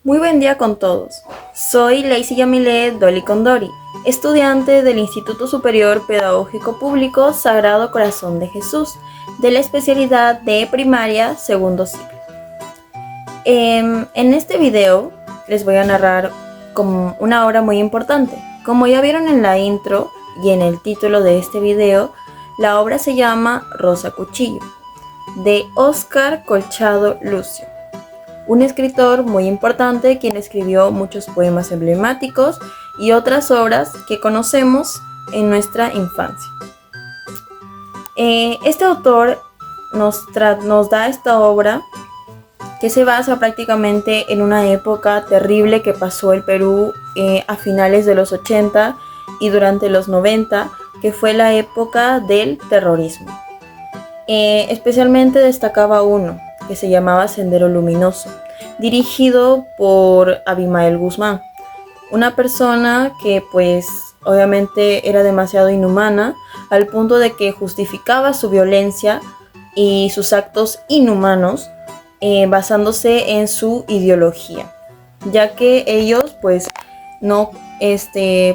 Muy buen día con todos. Soy Lacey Yamile Dolly Condori, estudiante del Instituto Superior Pedagógico Público Sagrado Corazón de Jesús, de la especialidad de primaria segundo ciclo. En este video les voy a narrar como una obra muy importante. Como ya vieron en la intro y en el título de este video, la obra se llama Rosa Cuchillo, de Óscar Colchado Lucio, un escritor muy importante quien escribió muchos poemas emblemáticos y otras obras que conocemos en nuestra infancia. Este autor nos da esta obra que se basa prácticamente en una época terrible que pasó el Perú a finales de los 80 y durante los 90, que fue la época del terrorismo. Especialmente destacaba uno que se llamaba Sendero Luminoso, dirigido por Abimael Guzmán, una persona que pues obviamente era demasiado inhumana al punto de que justificaba su violencia y sus actos inhumanos basándose en su ideología, ya que ellos pues no,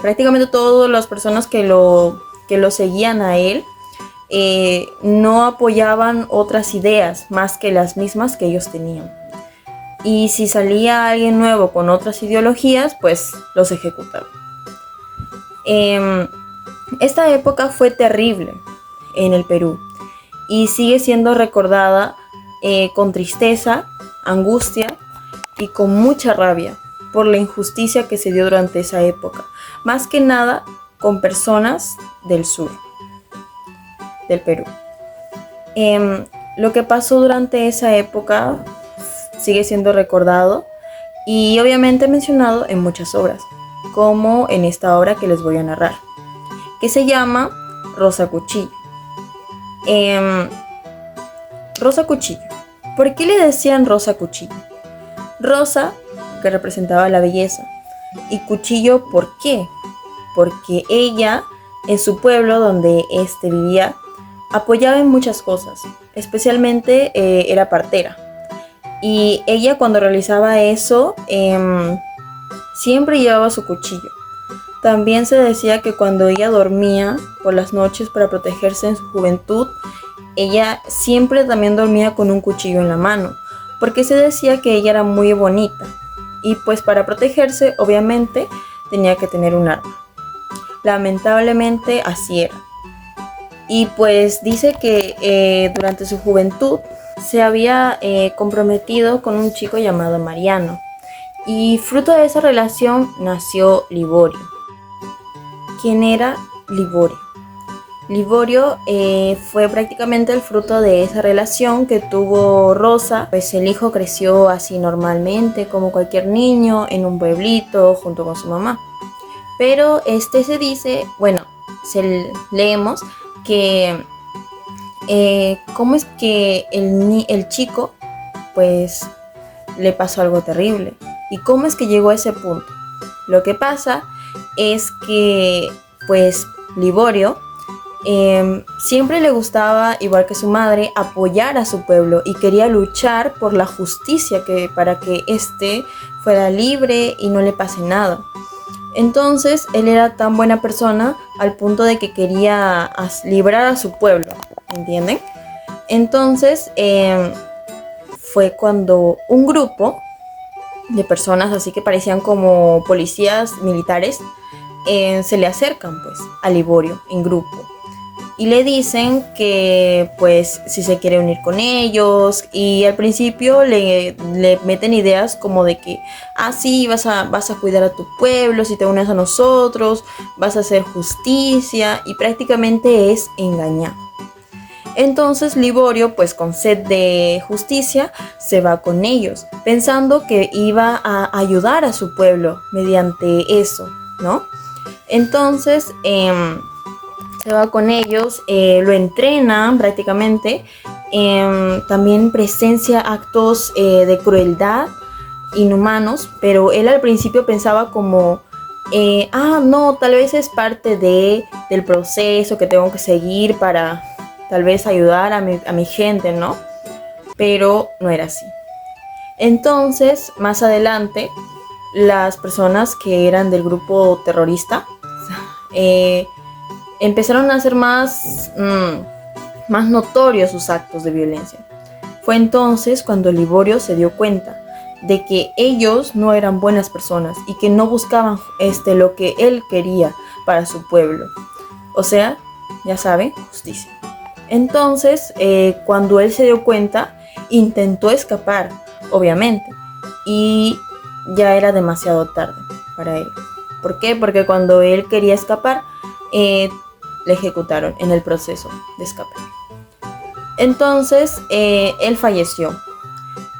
prácticamente todas las personas que lo seguían a él no apoyaban otras ideas más que las mismas que ellos tenían. Y si salía alguien nuevo con otras ideologías, pues los ejecutaban. Esta época fue terrible en el Perú y sigue siendo recordada con tristeza, angustia y con mucha rabia por la injusticia que se dio durante esa época, más que nada con personas del sur del Perú. Lo que pasó durante esa época sigue siendo recordado y obviamente mencionado en muchas obras, como en esta obra que les voy a narrar, que se llama Rosa Cuchillo. Rosa Cuchillo. ¿Por qué le decían Rosa Cuchillo? Rosa, que representaba la belleza, y Cuchillo, ¿por qué? Porque ella, en su pueblo donde vivía, apoyaba en muchas cosas, especialmente era partera. Y ella cuando realizaba eso, siempre llevaba su cuchillo. También se decía que cuando ella dormía por las noches para protegerse en su juventud, ella siempre también dormía con un cuchillo en la mano, porque se decía que ella era muy bonita. Y pues para protegerse, obviamente, tenía que tener un arma. Lamentablemente así era. Y pues dice que durante su juventud se había comprometido con un chico llamado Mariano. Y fruto de esa relación nació Liborio. ¿Quién era Liborio? Liborio fue prácticamente el fruto de esa relación que tuvo Rosa. Pues el hijo creció así normalmente, como cualquier niño, en un pueblito junto con su mamá. Pero se dice, leemos que cómo es que el chico pues le pasó algo terrible y cómo es que llegó a ese punto. Lo que pasa es que pues Liborio siempre le gustaba, igual que su madre, apoyar a su pueblo y quería luchar por la justicia, para que fuera libre y no le pase nada. Entonces él era tan buena persona al punto de que quería librar a su pueblo, ¿entienden? Entonces fue cuando un grupo de personas así que parecían como policías militares se le acercan pues a Liborio en grupo y le dicen que pues si se quiere unir con ellos, y al principio le meten ideas como de que sí, vas a cuidar a tu pueblo, si te unes a nosotros vas a hacer justicia, y prácticamente es engañar. Entonces Liborio, pues con sed de justicia, se va con ellos, pensando que iba a ayudar a su pueblo mediante eso, ¿no? Entonces se va con ellos, lo entrenan prácticamente, también presencia actos de crueldad inhumanos, pero él al principio pensaba como, no, tal vez es parte del proceso que tengo que seguir para tal vez ayudar a mi gente, ¿no? Pero no era así. Entonces, más adelante, las personas que eran del grupo terrorista empezaron a hacer más notorios sus actos de violencia. Fue entonces cuando Liborio se dio cuenta de que ellos no eran buenas personas y que no buscaban lo que él quería para su pueblo. O sea, ya saben, justicia. Entonces, cuando él se dio cuenta, intentó escapar, obviamente, y ya era demasiado tarde para él. ¿Por qué? Porque cuando él quería escapar, le ejecutaron en el proceso de escape. Entonces, él falleció.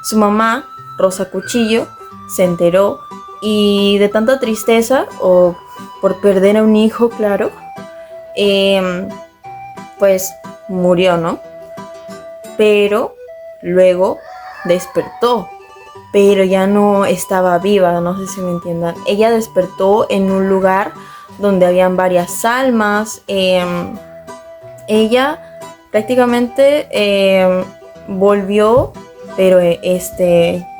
Su mamá, Rosa Cuchillo, se enteró y de tanta tristeza o por perder a un hijo, claro, pues murió, ¿no? Pero luego despertó, pero ya no estaba viva, no sé si me entiendan. Ella despertó en un lugar donde habían varias almas. Ella prácticamente volvió, pero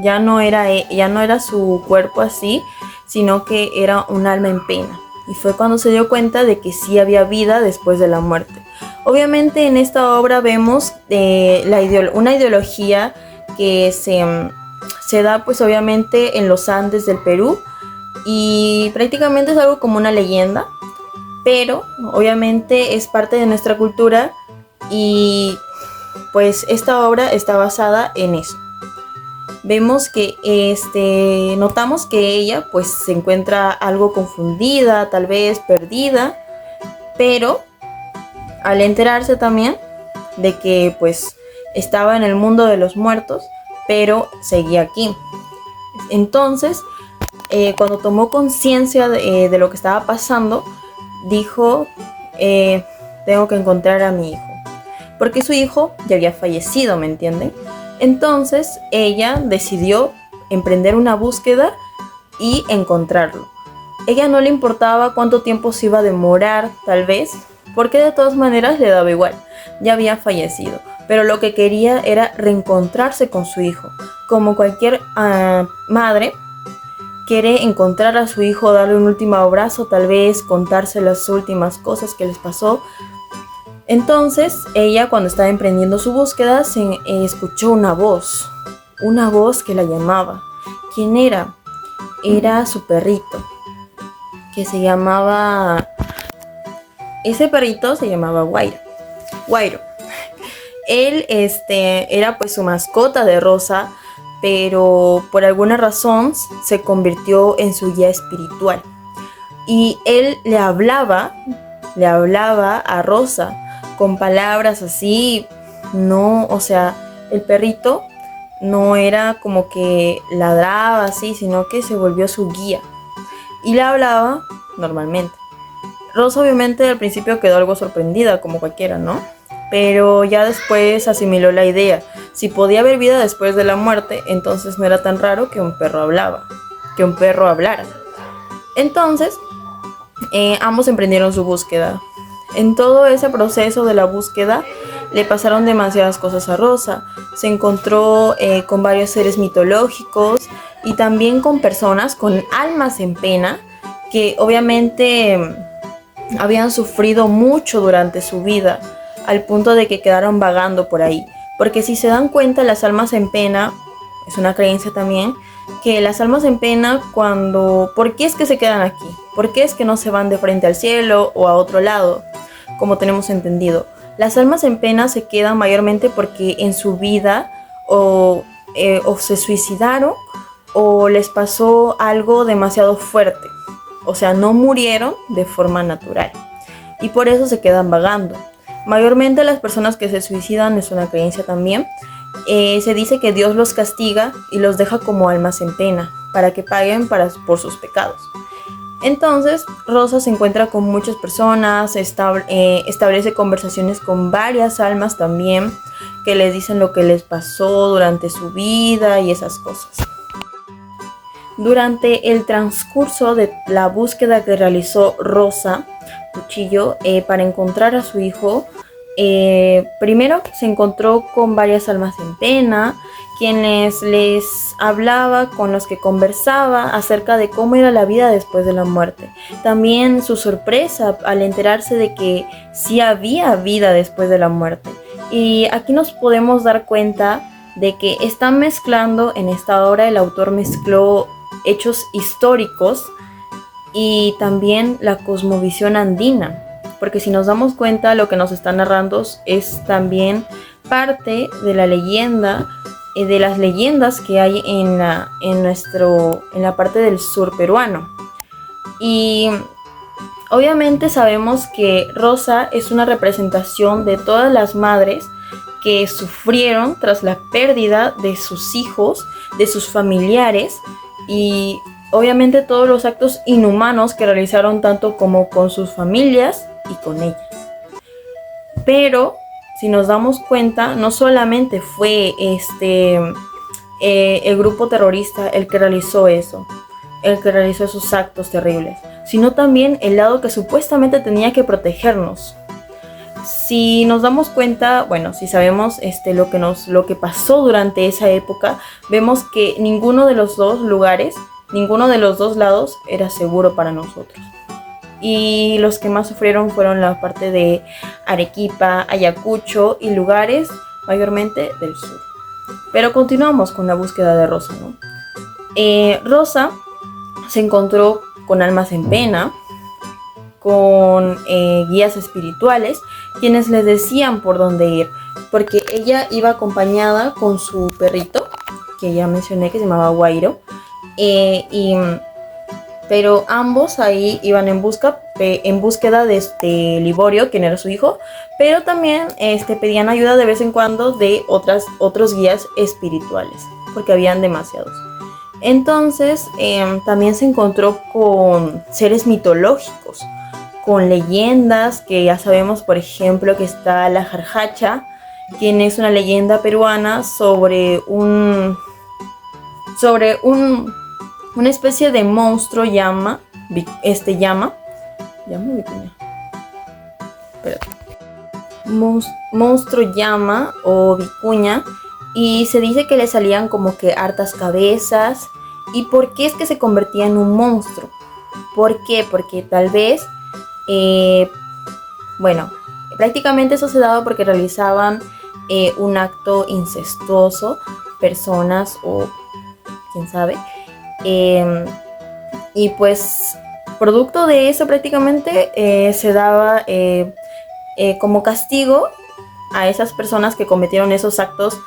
ya no era su cuerpo así, sino que era un alma en pena. Y fue cuando se dio cuenta de que sí había vida después de la muerte. Obviamente en esta obra vemos una ideología que se da pues obviamente en los Andes del Perú, y prácticamente es algo como una leyenda, pero obviamente es parte de nuestra cultura y pues esta obra está basada en eso. Vemos que notamos que ella pues se encuentra algo confundida, tal vez perdida, pero al enterarse también de que pues estaba en el mundo de los muertos, pero seguía aquí. Entonces, cuando tomó conciencia de lo que estaba pasando, dijo, tengo que encontrar a mi hijo, porque su hijo ya había fallecido, ¿me entienden? Entonces ella decidió emprender una búsqueda y encontrarlo. Ella no le importaba cuánto tiempo se iba a demorar, tal vez, porque de todas maneras le daba igual, ya había fallecido, pero lo que quería era reencontrarse con su hijo. Como cualquier madre, quiere encontrar a su hijo, darle un último abrazo, tal vez contarse las últimas cosas que les pasó. Entonces, ella, cuando estaba emprendiendo su búsqueda, escuchó una voz que la llamaba. ¿Quién era? Era su perrito, que se llamaba... Ese perrito se llamaba Guairo. Él era pues su mascota de Rosa, pero por alguna razón se convirtió en su guía espiritual. Y él le hablaba a Rosa con palabras así, no, o sea, el perrito no era como que ladraba así, sino que se volvió su guía y le hablaba normalmente. Rosa obviamente al principio quedó algo sorprendida, como cualquiera, ¿no? Pero ya después asimiló la idea. Si podía haber vida después de la muerte, entonces no era tan raro que un perro hablara. Entonces, ambos emprendieron su búsqueda. En todo ese proceso de la búsqueda le pasaron demasiadas cosas a Rosa. Se encontró con varios seres mitológicos y también con personas con almas en pena que obviamente habían sufrido mucho durante su vida, al punto de que quedaron vagando por ahí. Porque si se dan cuenta, las almas en pena, es una creencia también, que las almas en pena ¿por qué es que se quedan aquí? ¿Por qué es que no se van de frente al cielo o a otro lado? Como tenemos entendido, las almas en pena se quedan mayormente porque en su vida o se suicidaron o les pasó algo demasiado fuerte. O sea, no murieron de forma natural y por eso se quedan vagando. Mayormente las personas que se suicidan, es una creencia también, se dice que Dios los castiga y los deja como almas en pena para que paguen por sus pecados. Entonces Rosa se encuentra con muchas personas, establece conversaciones con varias almas también, que les dicen lo que les pasó durante su vida y esas cosas. Durante el transcurso de la búsqueda que realizó Rosa Cuchillo para encontrar a su hijo, primero se encontró con varias almas en pena, quienes les hablaba, con los que conversaba acerca de cómo era la vida después de la muerte. También su sorpresa al enterarse de que sí había vida después de la muerte. Y aquí nos podemos dar cuenta de que están mezclando, en esta obra el autor mezcló hechos históricos y también la cosmovisión andina, porque si nos damos cuenta lo que nos está narrando es también parte de la leyenda, de las leyendas que hay en la parte del sur peruano. Y obviamente sabemos que Rosa es una representación de todas las madres que sufrieron tras la pérdida de sus hijos, de sus familiares, y obviamente todos los actos inhumanos que realizaron tanto como con sus familias y con ellas. Pero si nos damos cuenta, no solamente fue el grupo terrorista el que realizó eso, el que realizó esos actos terribles, sino también el lado que supuestamente tenía que protegernos. Si nos damos cuenta, bueno, si sabemos lo que pasó durante esa época, vemos que ninguno de los dos lugares, ninguno de los dos lados era seguro para nosotros. Y los que más sufrieron fueron la parte de Arequipa, Ayacucho y lugares mayormente del sur. Pero continuamos con la búsqueda de Rosa, ¿no? Rosa se encontró con almas en pena, con guías espirituales, quienes les decían por dónde ir, porque ella iba acompañada con su perrito, que ya mencioné, que se llamaba Guairo, pero ambos ahí iban en búsqueda de Liborio, quien era su hijo, pero también pedían ayuda de vez en cuando de otros guías espirituales, porque habían demasiados. Entonces también se encontró con seres mitológicos, con leyendas, que ya sabemos, por ejemplo, que está la Jarjacha, quien es una leyenda peruana sobre una especie de monstruo llama vicuña. Monstruo llama o vicuña, y se dice que le salían como que hartas cabezas. ¿Y por qué es que se convertía en un monstruo? ¿Por qué? Porque tal vez prácticamente eso se daba porque realizaban un acto incestuoso, personas o quién sabe, y pues producto de eso prácticamente se daba como castigo a esas personas que cometieron esos actos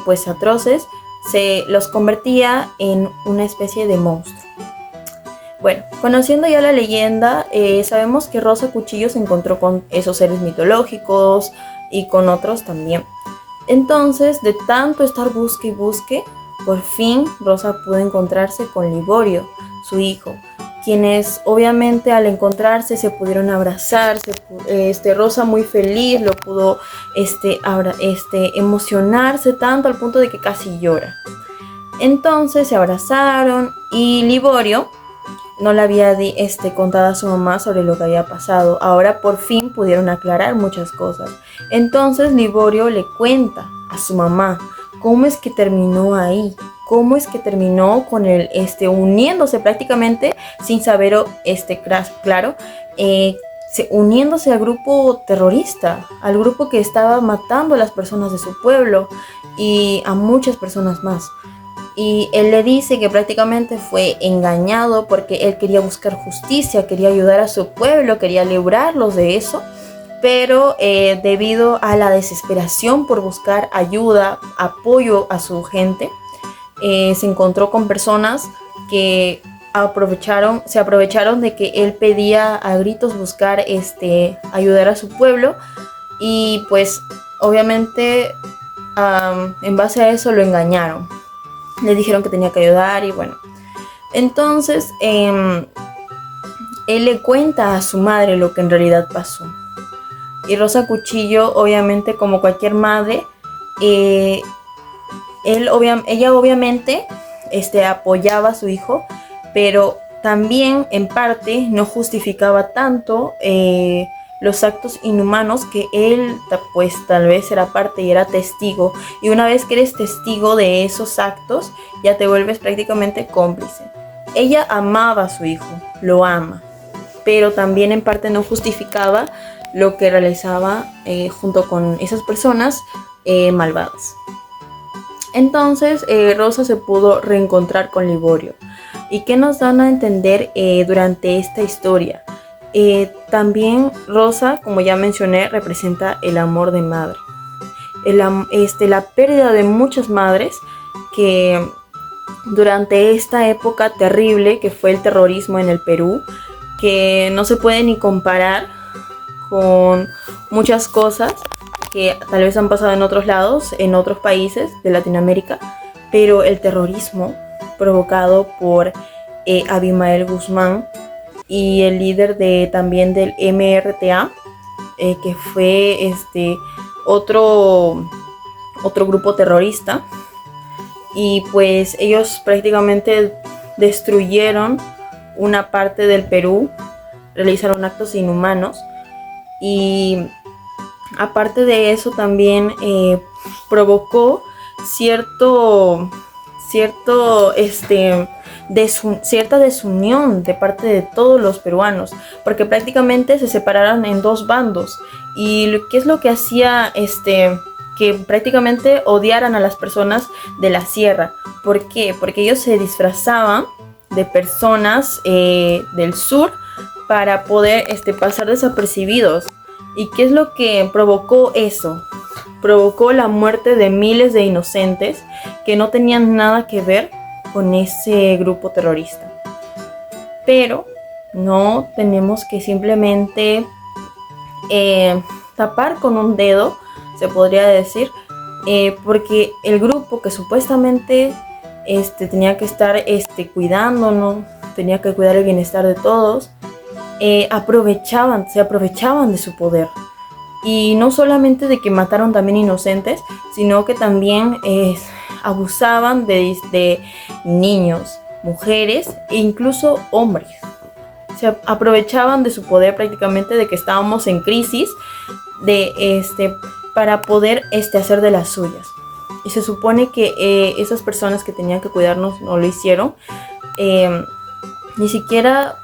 pues atroces, se los convertía en una especie de monstruo. Bueno, conociendo ya la leyenda, sabemos que Rosa Cuchillo se encontró con esos seres mitológicos y con otros también. Entonces, de tanto estar busque y busque, por fin Rosa pudo encontrarse con Liborio, su hijo, quienes obviamente al encontrarse se pudieron abrazar. Rosa muy feliz lo pudo emocionarse tanto al punto de que casi llora. Entonces se abrazaron y Liborio no le había contado a su mamá sobre lo que había pasado. Ahora por fin pudieron aclarar muchas cosas. Entonces Liborio le cuenta a su mamá cómo es que terminó ahí, cómo es que terminó con él uniéndose prácticamente sin saber, claro, uniéndose al grupo terrorista, al grupo que estaba matando a las personas de su pueblo y a muchas personas más. Y él le dice que prácticamente fue engañado porque él quería buscar justicia, quería ayudar a su pueblo, quería librarlos de eso, pero debido a la desesperación por buscar ayuda, apoyo a su gente, se encontró con personas que se aprovecharon de que él pedía a gritos buscar ayudar a su pueblo, y pues obviamente en base a eso lo engañaron. Le dijeron que tenía que ayudar y bueno. Entonces él le cuenta a su madre lo que en realidad pasó. Y Rosa Cuchillo, obviamente como cualquier madre, ella obviamente apoyaba a su hijo, pero también en parte no justificaba tanto los actos inhumanos que él pues tal vez era parte y era testigo, y una vez que eres testigo de esos actos ya te vuelves prácticamente cómplice. Ella amaba a su hijo, lo ama, pero también en parte no justificaba lo que realizaba junto con esas personas malvadas. Entonces Rosa se pudo reencontrar con Liborio. ¿Y qué nos dan a entender durante esta historia? También Rosa, como ya mencioné, representa el amor de madre. La pérdida de muchas madres que durante esta época terrible que fue el terrorismo en el Perú, que no se puede ni comparar con muchas cosas que tal vez han pasado en otros lados, en otros países de Latinoamérica, pero el terrorismo provocado por Abimael Guzmán y el líder también del MRTA, que fue otro grupo terrorista, y pues ellos prácticamente destruyeron una parte del Perú, realizaron actos inhumanos, y aparte de eso también provocó cierta desunión de parte de todos los peruanos, porque prácticamente se separaron en dos bandos. ¿Y qué es lo que hacía que prácticamente odiaran a las personas de la sierra? ¿Por qué? Porque ellos se disfrazaban de personas del sur para poder pasar desapercibidos. ¿Y qué es lo que provocó eso? Provocó la muerte de miles de inocentes que no tenían nada que ver con ese grupo terrorista. Pero no tenemos que simplemente tapar con un dedo, se podría decir, porque el grupo que supuestamente tenía que estar cuidándonos, tenía que cuidar el bienestar de todos, se aprovechaban de su poder. Y no solamente de que mataron también inocentes, sino que también abusaban de niños, mujeres e incluso hombres. Se aprovechaban de su poder prácticamente, de que estábamos en crisis, para poder hacer de las suyas. Y se supone que esas personas que tenían que cuidarnos no lo hicieron. Ni siquiera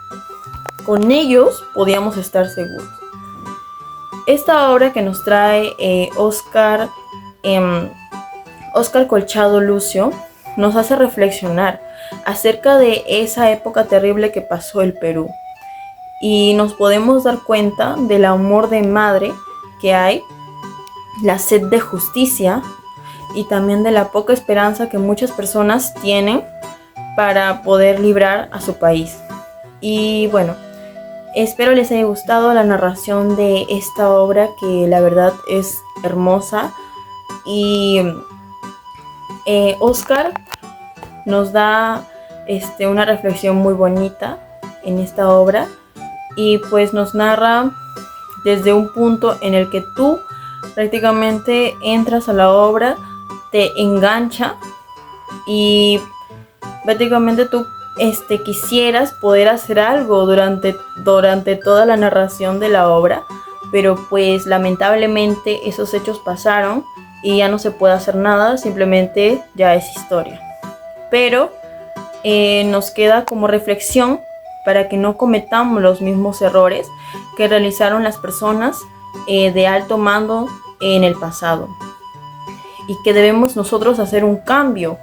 con ellos podíamos estar seguros. Esta obra que nos trae Óscar Colchado Lucio nos hace reflexionar acerca de esa época terrible que pasó el Perú, y nos podemos dar cuenta del amor de madre que hay, la sed de justicia y también de la poca esperanza que muchas personas tienen para poder librar a su país. Y bueno, espero les haya gustado la narración de esta obra, que la verdad es hermosa. Y Óscar nos da una reflexión muy bonita en esta obra, y pues nos narra desde un punto en el que tú prácticamente entras a la obra, te engancha, y prácticamente tú quisieras poder hacer algo durante toda la narración de la obra, pero pues lamentablemente esos hechos pasaron y ya no se puede hacer nada, simplemente ya es historia. Pero nos queda como reflexión para que no cometamos los mismos errores que realizaron las personas de alto mando en el pasado, y que debemos nosotros hacer un cambio,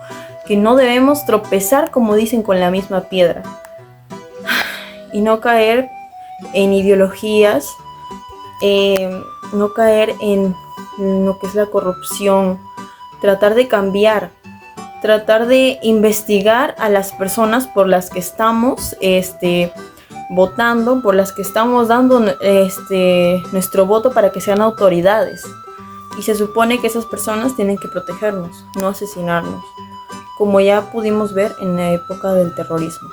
que no debemos tropezar, como dicen, con la misma piedra, y no caer en ideologías, no caer en lo que es la corrupción, tratar de cambiar, tratar de investigar a las personas por las que estamos votando, por las que estamos dando nuestro voto para que sean autoridades. Y se supone que esas personas tienen que protegernos, no asesinarnos, como ya pudimos ver en la época del terrorismo.